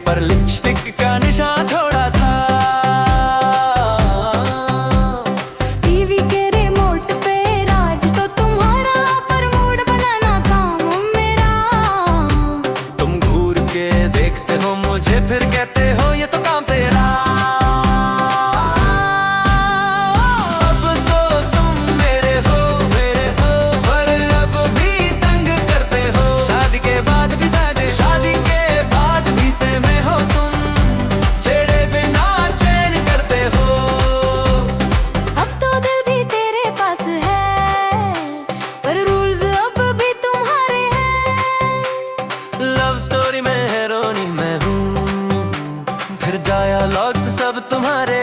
पर लिपस्टिक का निशान छोड़ा था। टीवी के रिमोट पे राज तो तुम्हारा, पर मूड बनाना काम मेरा। तुम घूर के देखते हो मुझे, फिर कहते हो ये तो काम तेरा। अब तो तुम मेरे हो, पर अब भी तंग करते हो। शादी के बाद भी साजे, शादी के बाद भी सहमे हो तुम, छेड़े बिना चैन करते हो। अब तो दिल भी तेरे पास है, पर रूल्स अब भी तुम्हारे हैं। लव स्टोरी में हीरोइनी मैं हूँ, फिर डायलॉग्स सब तुम्हारे